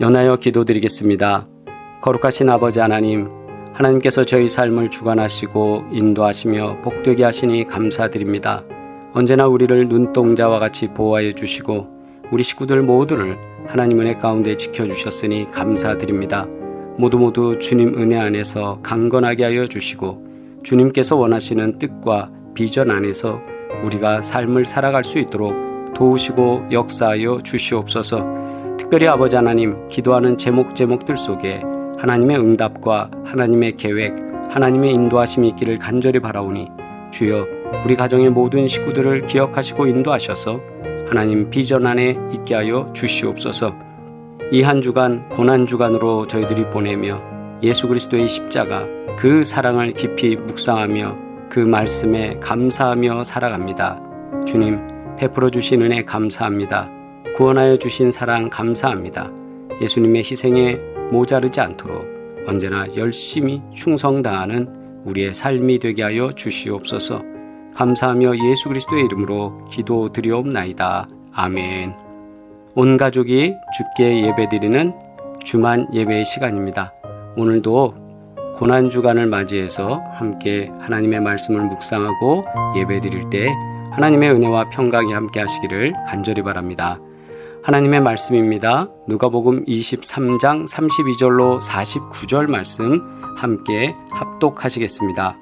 연하여 기도드리겠습니다. 거룩하신 아버지 하나님, 하나님께서 저희 삶을 주관하시고 인도하시며 복되게 하시니 감사드립니다. 언제나 우리를 눈동자와 같이 보호하여 주시고 우리 식구들 모두를 하나님 은혜 가운데 지켜주셨으니 감사드립니다. 모두 주님 은혜 안에서 강건하게 하여 주시고 주님께서 원하시는 뜻과 비전 안에서 우리가 삶을 살아갈 수 있도록 도우시고 역사하여 주시옵소서. 특별히 아버지 하나님, 기도하는 제목들 속에 하나님의 응답과 하나님의 계획, 하나님의 인도하심이 있기를 간절히 바라오니 주여 우리 가정의 모든 식구들을 기억하시고 인도하셔서 하나님 비전 안에 있게 하여 주시옵소서. 이 한 주간 고난주간으로 저희들이 보내며 예수 그리스도의 십자가, 그 사랑을 깊이 묵상하며 그 말씀에 감사하며 살아갑니다. 주님, 베풀어 주신 은혜 감사합니다. 구원하여 주신 사랑 감사합니다. 예수님의 희생에 모자르지 않도록 언제나 열심히 충성다하는 우리의 삶이 되게 하여 주시옵소서. 감사하며 예수 그리스도의 이름으로 기도드리옵나이다. 아멘. 온 가족이 주께 예배드리는 주만 예배의 시간입니다. 오늘도 고난주간을 맞이해서 함께 하나님의 말씀을 묵상하고 예배드릴 때 하나님의 은혜와 평강이 함께 하시기를 간절히 바랍니다. 하나님의 말씀입니다. 누가복음 23장 32절로 49절 말씀 함께 합독하시겠습니다.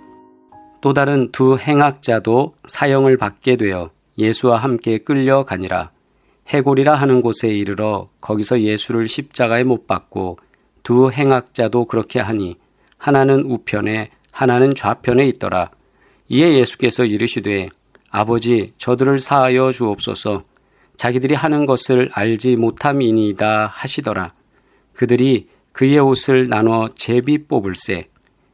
또 다른 두 행악자도 사형을 받게 되어 예수와 함께 끌려가니라. 해골이라 하는 곳에 이르러 거기서 예수를 십자가에 못 박고 두 행악자도 그렇게 하니 하나는 우편에 하나는 좌편에 있더라. 이에 예수께서 이르시되 아버지, 저들을 사하여 주옵소서. 자기들이 하는 것을 알지 못함이니이다 하시더라. 그들이 그의 옷을 나눠 제비 뽑을세.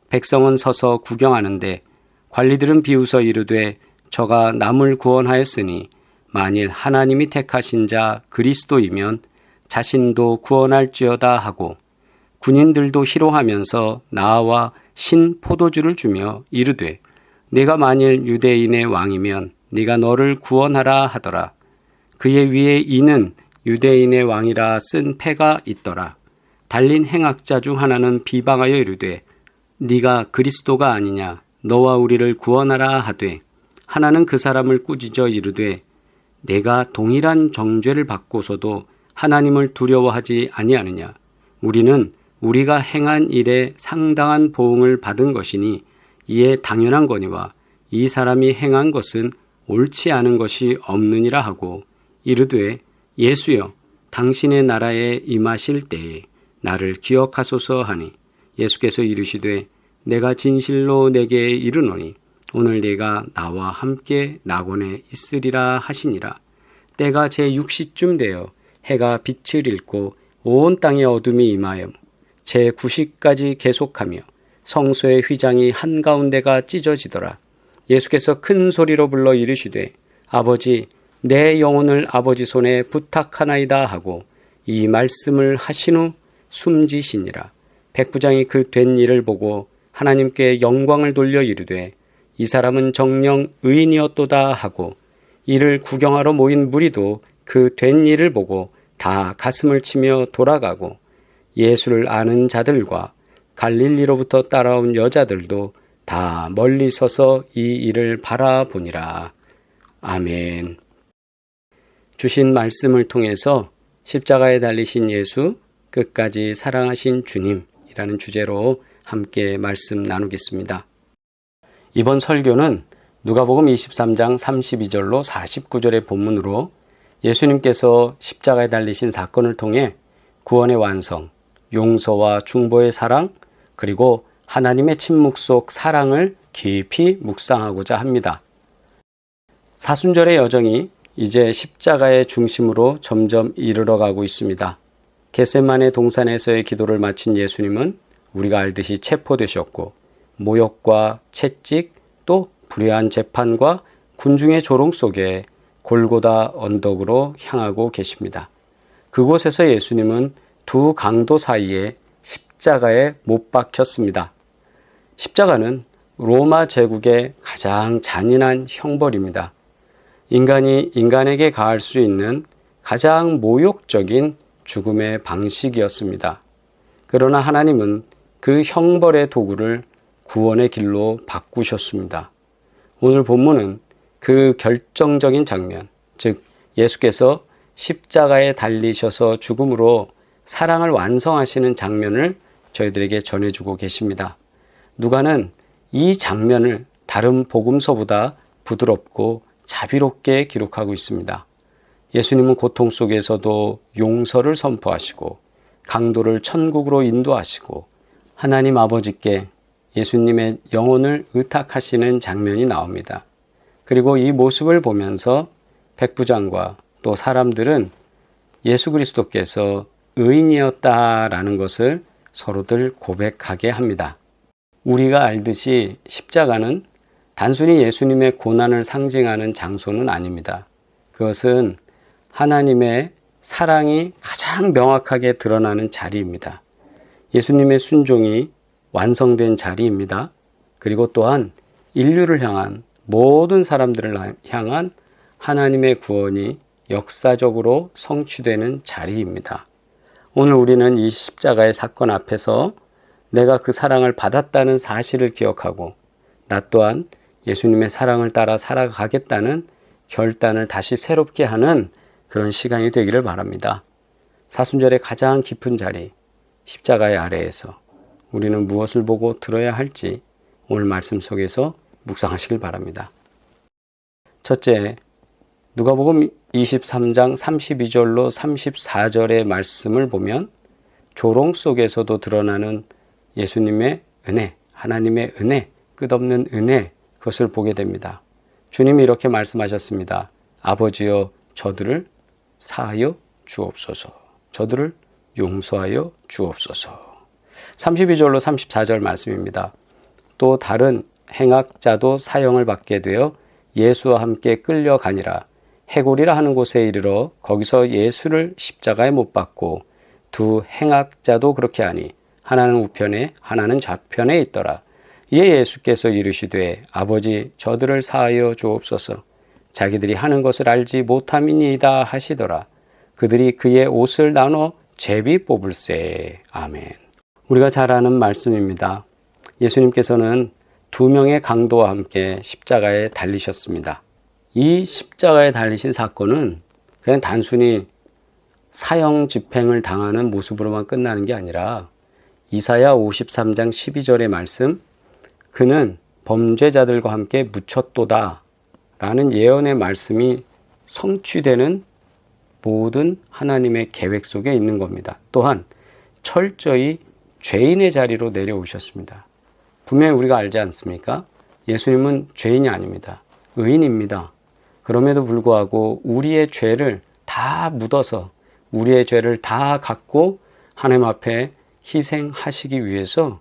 백성은 서서 구경하는데 관리들은 비웃어 이르되 저가 남을 구원하였으니 만일 하나님이 택하신 자 그리스도이면 자신도 구원할지어다 하고 군인들도 희롱하면서 나와 신 포도주를 주며 이르되 네가 만일 유대인의 왕이면 네가 너를 구원하라 하더라. 그의 위에 이는 유대인의 왕이라 쓴 패가 있더라. 달린 행악자 중 하나는 비방하여 이르되 네가 그리스도가 아니냐, 너와 우리를 구원하라 하되 하나는 그 사람을 꾸짖어 이르되 내가 동일한 정죄를 받고서도 하나님을 두려워하지 아니하느냐. 우리는 우리가 행한 일에 상당한 보응을 받은 것이니 이에 당연한 거니와 이 사람이 행한 것은 옳지 않은 것이 없느니라 하고 이르되 예수여, 당신의 나라에 임하실 때에 나를 기억하소서 하니 예수께서 이르시되 내가 진실로 내게 이르노니 오늘 네가 나와 함께 낙원에 있으리라 하시니라. 때가 제6시쯤 되어 해가 빛을 잃고 온 땅에 어둠이 임하여 제9시까지 계속하며 성소의 휘장이 한가운데가 찢어지더라. 예수께서 큰 소리로 불러 이르시되 아버지, 내 영혼을 아버지 손에 부탁하나이다 하고 이 말씀을 하신 후 숨지시니라. 백부장이 그 된 일을 보고 하나님께 영광을 돌려 이르되 이 사람은 정녕 의인이었도다 하고 이를 구경하러 모인 무리도 그 된 일을 보고 다 가슴을 치며 돌아가고 예수를 아는 자들과 갈릴리로부터 따라온 여자들도 다 멀리 서서 이 일을 바라보니라. 아멘. 주신 말씀을 통해서 십자가에 달리신 예수, 끝까지 사랑하신 주님이라는 주제로 함께 말씀 나누겠습니다. 이번 설교는 누가복음 23장 32절로 49절의 본문으로 예수님께서 십자가에 달리신 사건을 통해 구원의 완성, 용서와 중보의 사랑, 그리고 하나님의 침묵 속 사랑을 깊이 묵상하고자 합니다. 사순절의 여정이 이제 십자가의 중심으로 점점 이르러가고 있습니다. 겟세마네 동산에서의 기도를 마친 예수님은 우리가 알듯이 체포되셨고 모욕과 채찍 또 불의한 재판과 군중의 조롱 속에 골고다 언덕으로 향하고 계십니다. 그곳에서 예수님은 두 강도 사이에 십자가에 못 박혔습니다. 십자가는 로마 제국의 가장 잔인한 형벌입니다. 인간이 인간에게 가할 수 있는 가장 모욕적인 죽음의 방식이었습니다. 그러나 하나님은 그 형벌의 도구를 구원의 길로 바꾸셨습니다. 오늘 본문은 그 결정적인 장면, 즉 예수께서 십자가에 달리셔서 죽음으로 사랑을 완성하시는 장면을 저희들에게 전해주고 계십니다. 누가는 이 장면을 다른 복음서보다 부드럽고 자비롭게 기록하고 있습니다. 예수님은 고통 속에서도 용서를 선포하시고 강도를 천국으로 인도하시고 하나님 아버지께 예수님의 영혼을 의탁하시는 장면이 나옵니다. 그리고 이 모습을 보면서 백부장과 또 사람들은 예수 그리스도께서 의인이었다라는 것을 서로들 고백하게 합니다. 우리가 알듯이 십자가는 단순히 예수님의 고난을 상징하는 장소는 아닙니다. 그것은 하나님의 사랑이 가장 명확하게 드러나는 자리입니다. 예수님의 순종이 완성된 자리입니다. 그리고 또한 인류를 향한 모든 사람들을 향한 하나님의 구원이 역사적으로 성취되는 자리입니다. 오늘 우리는 이 십자가의 사건 앞에서 내가 그 사랑을 받았다는 사실을 기억하고 나 또한 예수님의 사랑을 따라 살아가겠다는 결단을 다시 새롭게 하는 그런 시간이 되기를 바랍니다. 사순절의 가장 깊은 자리, 십자가의 아래에서 우리는 무엇을 보고 들어야 할지 오늘 말씀 속에서 묵상하시길 바랍니다. 첫째, 누가복음 23장 32절로 34절의 말씀을 보면 조롱 속에서도 드러나는 예수님의 은혜, 하나님의 은혜, 끝없는 은혜, 그것을 보게 됩니다. 주님이 이렇게 말씀하셨습니다. 아버지여 저들을 사하여 주옵소서. 저들을 용서하여 주옵소서. 32절로 34절 말씀입니다. 또 다른 행악자도 사형을 받게 되어 예수와 함께 끌려가니라. 해골이라 하는 곳에 이르러 거기서 예수를 십자가에 못 박고 두 행악자도 그렇게 하니 하나는 우편에 하나는 좌편에 있더라. 이에 예수께서 이르시되 아버지 저들을 사하여 주옵소서. 자기들이 하는 것을 알지 못함이니이다 하시더라. 그들이 그의 옷을 나눠 제비 뽑을세. 아멘. 우리가 잘 아는 말씀입니다. 예수님께서는 두 명의 강도와 함께 십자가에 달리셨습니다. 이 십자가에 달리신 사건은 그냥 단순히 사형 집행을 당하는 모습으로만 끝나는 게 아니라 이사야 53장 12절의 말씀, 그는 범죄자들과 함께 묻혔도다 라는 예언의 말씀이 성취되는 모든 하나님의 계획 속에 있는 겁니다. 또한 철저히 죄인의 자리로 내려오셨습니다. 분명히 우리가 알지 않습니까? 예수님은 죄인이 아닙니다. 의인입니다. 그럼에도 불구하고 우리의 죄를 다 묻어서 우리의 죄를 다 갖고 하나님 앞에 희생하시기 위해서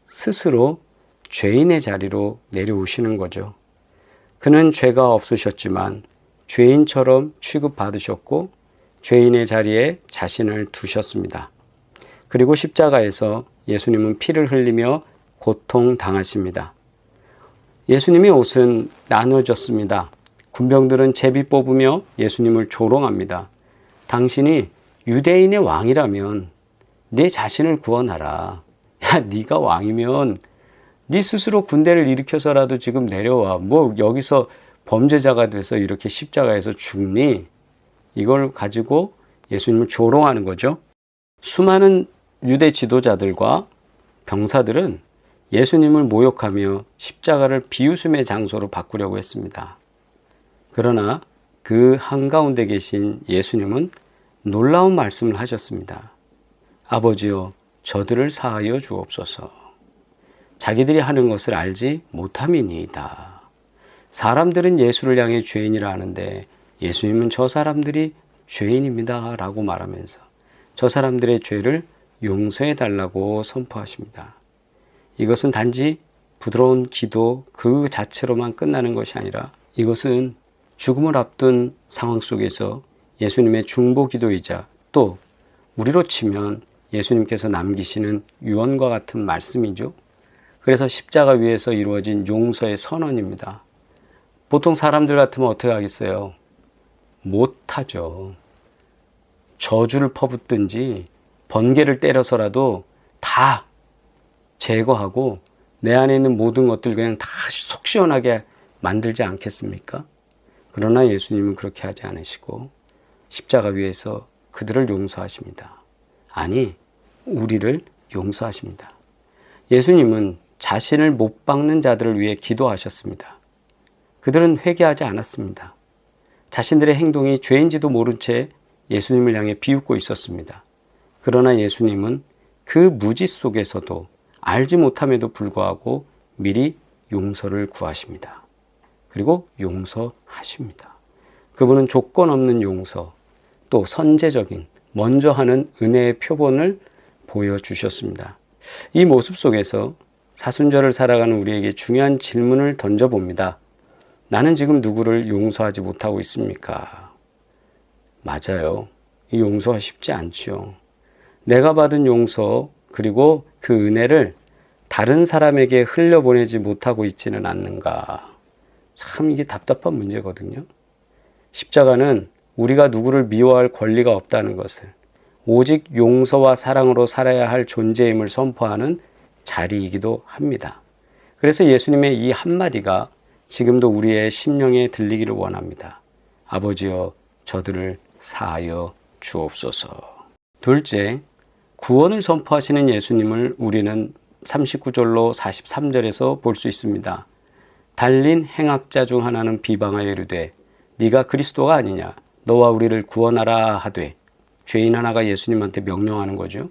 스스로 죄인의 자리로 내려오시는 거죠. 그는 죄가 없으셨지만 죄인처럼 취급받으셨고 죄인의 자리에 자신을 두셨습니다. 그리고 십자가에서 예수님은 피를 흘리며 고통당하십니다. 예수님의 옷은 나눠졌습니다. 군병들은 제비 뽑으며 예수님을 조롱합니다. 당신이 유대인의 왕이라면 네 자신을 구원하라. 야, 네가 왕이면 네 스스로 군대를 일으켜서라도 지금 내려와. 뭐 여기서 범죄자가 돼서 이렇게 십자가에서 죽니? 이걸 가지고 예수님을 조롱하는 거죠. 수많은 유대 지도자들과 병사들은 예수님을 모욕하며 십자가를 비웃음의 장소로 바꾸려고 했습니다. 그러나 그 한가운데 계신 예수님은 놀라운 말씀을 하셨습니다. 아버지여 저들을 사하여 주옵소서. 자기들이 하는 것을 알지 못함이니이다. 사람들은 예수를 향해 죄인이라 하는데 예수님은 저 사람들이 죄인입니다 라고 말하면서 저 사람들의 죄를 용서해 달라고 선포하십니다. 이것은 단지 부드러운 기도 그 자체로만 끝나는 것이 아니라 이것은 죽음을 앞둔 상황 속에서 예수님의 중보기도이자 또 우리로 치면 예수님께서 남기시는 유언과 같은 말씀이죠. 그래서 십자가 위에서 이루어진 용서의 선언입니다. 보통 사람들 같으면 어떻게 하겠어요? 못하죠. 저주를 퍼붓든지 번개를 때려서라도 다 제거하고 내 안에 있는 모든 것들 그냥 다 속 시원하게 만들지 않겠습니까? 그러나 예수님은 그렇게 하지 않으시고 십자가 위에서 그들을 용서하십니다. 아니, 우리를 용서하십니다. 예수님은 자신을 못 박는 자들을 위해 기도하셨습니다. 그들은 회개하지 않았습니다. 자신들의 행동이 죄인지도 모른 채 예수님을 향해 비웃고 있었습니다. 그러나 예수님은 그 무지 속에서도 알지 못함에도 불구하고 미리 용서를 구하십니다. 그리고 용서하십니다. 그분은 조건 없는 용서, 또 선제적인 먼저 하는 은혜의 표본을 보여주셨습니다. 이 모습 속에서 사순절을 살아가는 우리에게 중요한 질문을 던져봅니다. 나는 지금 누구를 용서하지 못하고 있습니까? 맞아요. 이 용서가 쉽지 않죠. 내가 받은 용서 그리고 그 은혜를 다른 사람에게 흘려보내지 못하고 있지는 않는가. 참 이게 답답한 문제거든요. 십자가는 우리가 누구를 미워할 권리가 없다는 것을, 오직 용서와 사랑으로 살아야 할 존재임을 선포하는 자리이기도 합니다. 그래서 예수님의 이 한마디가 지금도 우리의 심령에 들리기를 원합니다. 아버지여, 저들을 사하여 주옵소서. 둘째, 구원을 선포하시는 예수님을 우리는 39절로 43절에서 볼 수 있습니다. 달린 행악자 중 하나는 비방하여 이르되 네가 그리스도가 아니냐, 너와 우리를 구원하라 하되, 죄인 하나가 예수님한테 명령하는 거죠.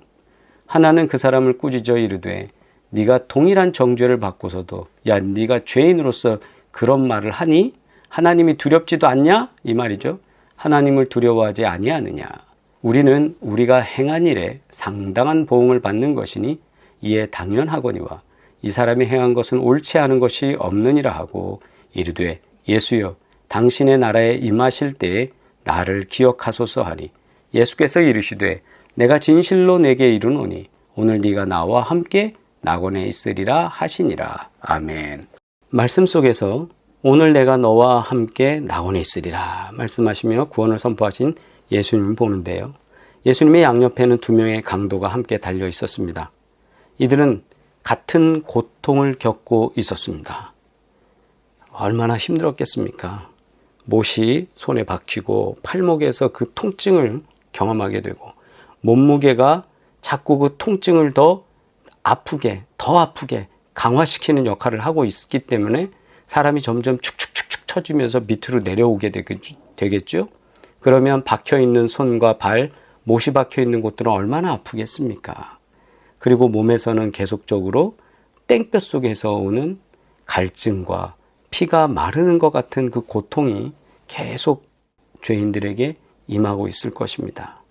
하나는 그 사람을 꾸짖어 이르되 네가 동일한 정죄를 받고서도 야, 네가 죄인으로서 그런 말을 하니 하나님이 두렵지도 않냐? 이 말이죠. 하나님을 두려워하지 아니하느냐. 우리는 우리가 행한 일에 상당한 보응을 받는 것이니 이에 당연하거니와 이 사람이 행한 것은 옳지 않은 것이 없느니라 하고 이르되 예수여, 당신의 나라에 임하실 때에 나를 기억하소서 하니 예수께서 이르시되 내가 진실로 내게 이르노니 오늘 네가 나와 함께 낙원에 있으리라 하시니라. 아멘. 말씀 속에서 오늘 내가 너와 함께 낙원에 있으리라 말씀하시며 구원을 선포하신 예수님을 보는데요. 예수님의 양옆에는 두 명의 강도가 함께 달려 있었습니다. 이들은 같은 고통을 겪고 있었습니다. 얼마나 힘들었겠습니까? 못이 손에 박히고 팔목에서 그 통증을 경험하게 되고 몸무게가 자꾸 그 통증을 더 아프게 강화시키는 역할을 하고 있기 때문에 사람이 점점 축축축축 처지면서 밑으로 내려오게 되겠죠. 그러면 박혀있는 손과 발, 못이 박혀있는 곳들은 얼마나 아프겠습니까? 그리고 몸에서는 계속적으로 땡볕 속에서 오는 갈증과 피가 마르는 것 같은 그 고통이 계속 죄인들에게 임하고 있을 것입니다.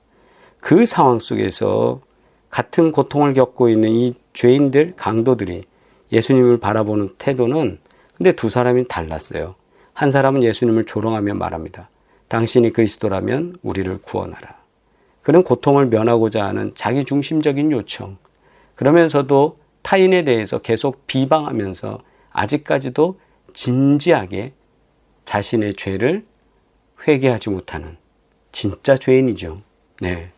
그 상황 속에서 같은 고통을 겪고 있는 이 죄인들, 강도들이 예수님을 바라보는 태도는 근데 두 사람이 달랐어요. 한 사람은 예수님을 조롱하며 말합니다. 당신이 그리스도라면 우리를 구원하라. 그는 고통을 면하고자 하는 자기중심적인 요청, 그러면서도 타인에 대해서 계속 비방하면서 아직까지도 진지하게 자신의 죄를 회개하지 못하는 진짜 죄인이죠. 네,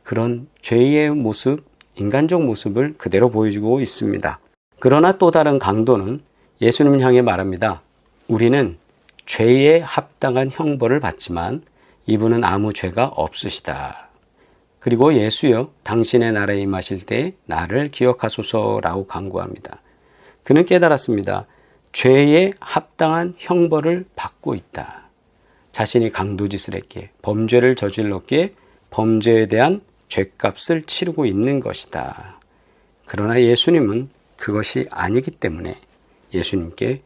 그런 죄의 모습, 인간적 모습을 그대로 보여주고 있습니다. 그러나 또 다른 강도는 예수님을 향해 말합니다. 우리는 죄에 합당한 형벌을 받지만 이분은 아무 죄가 없으시다. 그리고 예수여, 당신의 나라에 임하실 때 나를 기억하소서라고 간구합니다. 그는 깨달았습니다. 죄에 합당한 형벌을 받고 있다. 자신이 강도짓을 했기에, 범죄를 저질렀기에 범죄에 대한 죄값을 치르고 있는 것이다. 그러나 예수님은 그것이 아니기 때문에 예수님께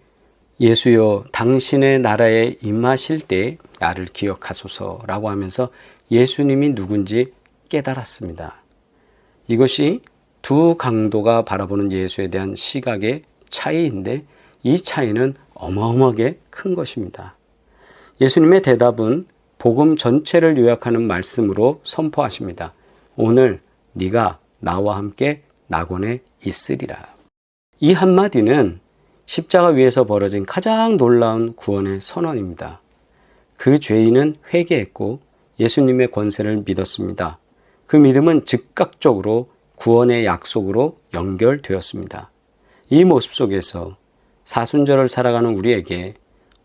예수여, 당신의 나라에 임하실 때 나를 기억하소서라고 하면서 예수님이 누군지 깨달았습니다. 이것이 두 강도가 바라보는 예수에 대한 시각의 차이인데 이 차이는 어마어마하게 큰 것입니다. 예수님의 대답은 복음 전체를 요약하는 말씀으로 선포하십니다. 오늘 네가 나와 함께 낙원에 있으리라. 이 한마디는 십자가 위에서 벌어진 가장 놀라운 구원의 선언입니다. 그 죄인은 회개했고 예수님의 권세를 믿었습니다. 그 믿음은 즉각적으로 구원의 약속으로 연결되었습니다. 이 모습 속에서 사순절을 살아가는 우리에게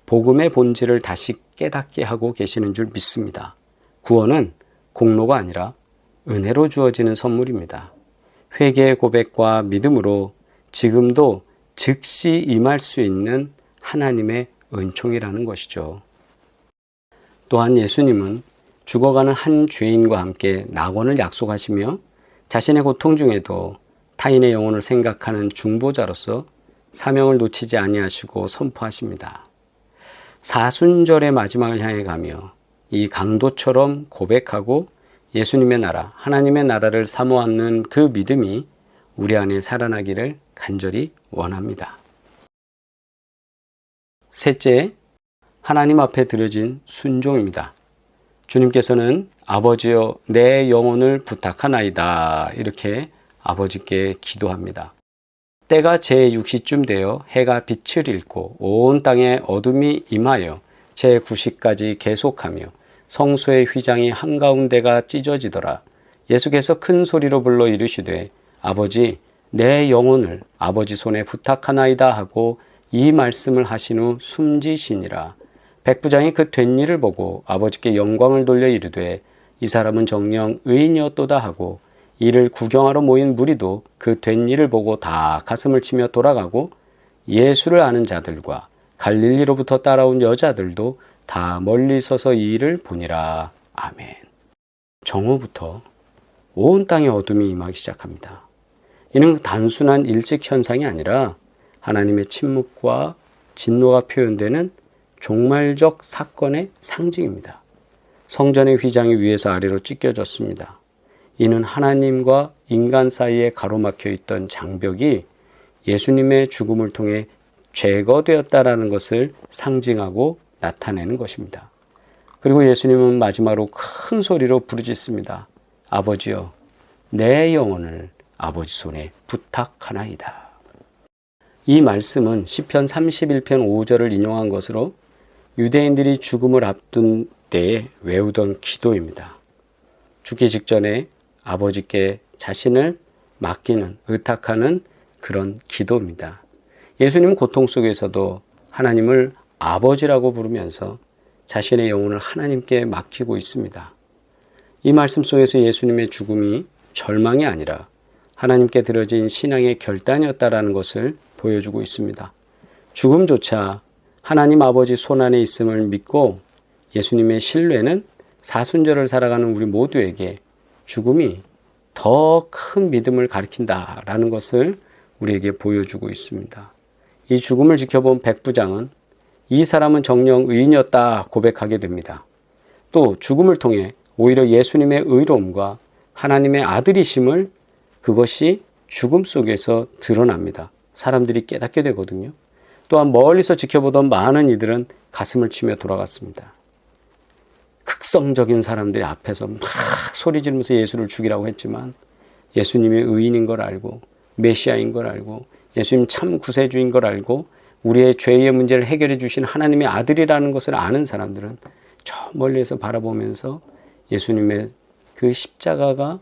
복음의 본질을 다시 깨닫게 하고 계시는 줄 믿습니다. 구원은 공로가 아니라 은혜로 주어지는 선물입니다. 회개의 고백과 믿음으로 지금도 즉시 임할 수 있는 하나님의 은총이라는 것이죠. 또한 예수님은 죽어가는 한 죄인과 함께 낙원을 약속하시며 자신의 고통 중에도 타인의 영혼을 생각하는 중보자로서 사명을 놓치지 아니하시고 선포하십니다. 사순절의 마지막을 향해 가며 이 강도처럼 고백하고 예수님의 나라, 하나님의 나라를 사모하는 그 믿음이 우리 안에 살아나기를 간절히 원합니다. 셋째, 하나님 앞에 드려진 순종입니다. 주님께서는 아버지여 내 영혼을 부탁하나이다 이렇게 아버지께 기도합니다. 때가 제6시쯤 되어 해가 빛을 잃고 온 땅에 어둠이 임하여 제9시까지 계속하며 성소의 휘장이 한가운데가 찢어지더라. 예수께서 큰 소리로 불러 이르시되 아버지 내 영혼을 아버지 손에 부탁하나이다 하고 이 말씀을 하신 후 숨지시니라. 백부장이 그 된 일을 보고 아버지께 영광을 돌려 이르되 이 사람은 정녕 의인이었도다 하고 이를 구경하러 모인 무리도 그 된 일을 보고 다 가슴을 치며 돌아가고 예수를 아는 자들과 갈릴리로부터 따라온 여자들도 다 멀리 서서 이 일을 보니라. 아멘. 정오부터 온 땅에 어둠이 임하기 시작합니다. 이는 단순한 일찍 현상이 아니라 하나님의 침묵과 진노가 표현되는 종말적 사건의 상징입니다. 성전의 휘장이 위에서 아래로 찢겨졌습니다. 이는 하나님과 인간 사이에 가로막혀 있던 장벽이 예수님의 죽음을 통해 제거되었다라는 것을 상징하고 나타내는 것입니다. 그리고 예수님은 마지막으로 큰 소리로 부르짖습니다. 아버지여, 내 영혼을 아버지 손에 부탁하나이다. 이 말씀은 시편 31편 5절을 인용한 것으로 유대인들이 죽음을 앞둔 때에 외우던 기도입니다. 죽기 직전에 아버지께 자신을 맡기는, 의탁하는 그런 기도입니다. 예수님은 고통 속에서도 하나님을 아버지라고 부르면서 자신의 영혼을 하나님께 맡기고 있습니다. 이 말씀 속에서 예수님의 죽음이 절망이 아니라 하나님께 드려진 신앙의 결단이었다라는 것을 보여주고 있습니다. 죽음조차 하나님 아버지 손안에 있음을 믿고 예수님의 신뢰는 사순절을 살아가는 우리 모두에게 죽음이 더 큰 믿음을 가리킨다라는 것을 우리에게 보여주고 있습니다. 이 죽음을 지켜본 백부장은 이 사람은 정녕 의인이었다 고백하게 됩니다. 또 죽음을 통해 오히려 예수님의 의로움과 하나님의 아들이심을 그것이 죽음 속에서 드러납니다. 사람들이 깨닫게 되거든요. 또한 멀리서 지켜보던 많은 이들은 가슴을 치며 돌아갔습니다. 극성적인 사람들이 앞에서 막 소리 지르면서 예수를 죽이라고 했지만 예수님이 의인인 걸 알고 메시아인 걸 알고 예수님 참 구세주인 걸 알고 우리의 죄의 문제를 해결해 주신 하나님의 아들이라는 것을 아는 사람들은 저 멀리에서 바라보면서 예수님의 그 십자가가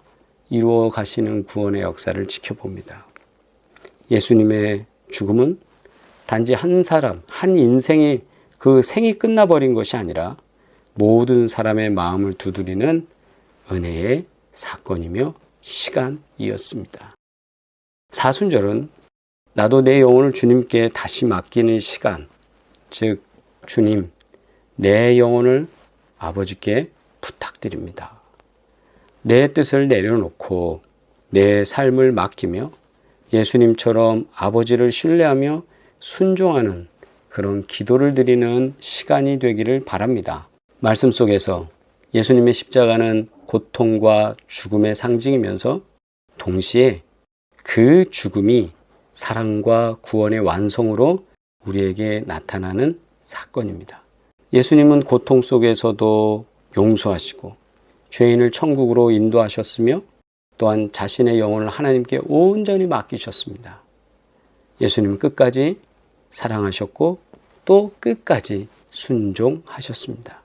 이루어 가시는 구원의 역사를 지켜봅니다. 예수님의 죽음은 단지 한 사람, 한 인생의 그 생이 끝나버린 것이 아니라 모든 사람의 마음을 두드리는 은혜의 사건이며 시간이었습니다. 사순절은 나도 내 영혼을 주님께 다시 맡기는 시간, 즉 주님, 내 영혼을 아버지께 부탁드립니다. 내 뜻을 내려놓고 내 삶을 맡기며 예수님처럼 아버지를 신뢰하며 순종하는 그런 기도를 드리는 시간이 되기를 바랍니다. 말씀 속에서 예수님의 십자가는 고통과 죽음의 상징이면서 동시에 그 죽음이 사랑과 구원의 완성으로 우리에게 나타나는 사건입니다. 예수님은 고통 속에서도 용서하시고 죄인을 천국으로 인도하셨으며 또한 자신의 영혼을 하나님께 온전히 맡기셨습니다. 예수님은 끝까지 사랑하셨고 또 끝까지 순종하셨습니다.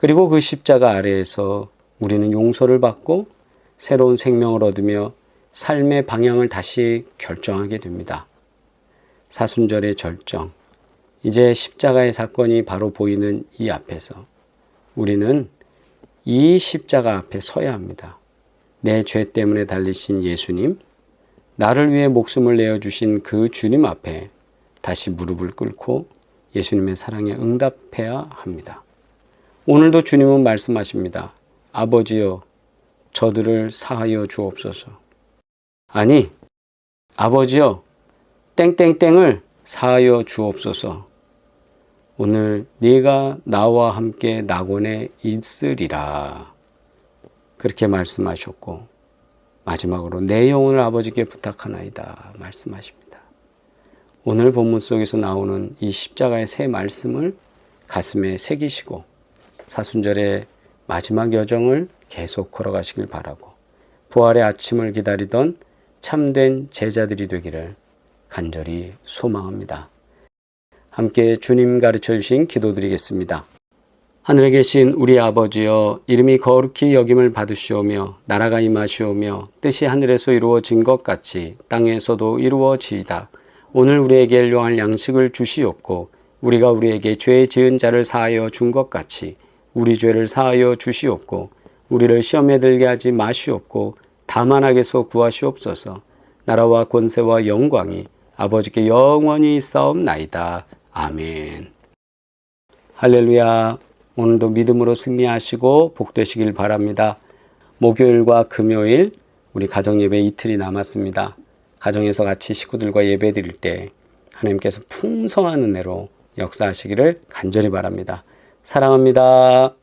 그리고 그 십자가 아래에서 우리는 용서를 받고 새로운 생명을 얻으며 삶의 방향을 다시 결정하게 됩니다. 사순절의 절정, 이제 십자가의 사건이 바로 보이는 이 앞에서 우리는 이 십자가 앞에 서야 합니다. 내 죄 때문에 달리신 예수님, 나를 위해 목숨을 내어주신 그 주님 앞에 다시 무릎을 꿇고 예수님의 사랑에 응답해야 합니다. 오늘도 주님은 말씀하십니다. 아버지여, 저들을 사하여 주옵소서. 아니, 아버지여, 땡땡땡을 사하여 주옵소서. 오늘 네가 나와 함께 낙원에 있으리라. 그렇게 말씀하셨고 마지막으로 내 영혼을 아버지께 부탁하나이다 말씀하십니다. 오늘 본문 속에서 나오는 이 십자가의 세 말씀을 가슴에 새기시고 사순절의 마지막 여정을 계속 걸어가시길 바라고 부활의 아침을 기다리던 참된 제자들이 되기를 간절히 소망합니다. 함께 주님 가르쳐 주신 기도드리겠습니다. 하늘에 계신 우리 아버지여, 이름이 거룩히 여김을 받으시오며 나라가 임하시오며 뜻이 하늘에서 이루어진 것 같이 땅에서도 이루어지이다. 오늘 우리에게 일용할 양식을 주시옵고 우리가 우리에게 죄 지은 자를 사하여 준 것 같이 우리 죄를 사하여 주시옵고 우리를 시험에 들게 하지 마시옵고 다만 악에서 구하시옵소서. 나라와 권세와 영광이 아버지께 영원히 있사옵나이다. 아멘. 할렐루야. 오늘도 믿음으로 승리하시고 복되시길 바랍니다. 목요일과 금요일 우리 가정예배 이틀이 남았습니다. 가정에서 같이 식구들과 예배 드릴 때 하나님께서 풍성한 은혜로 역사하시기를 간절히 바랍니다. 사랑합니다.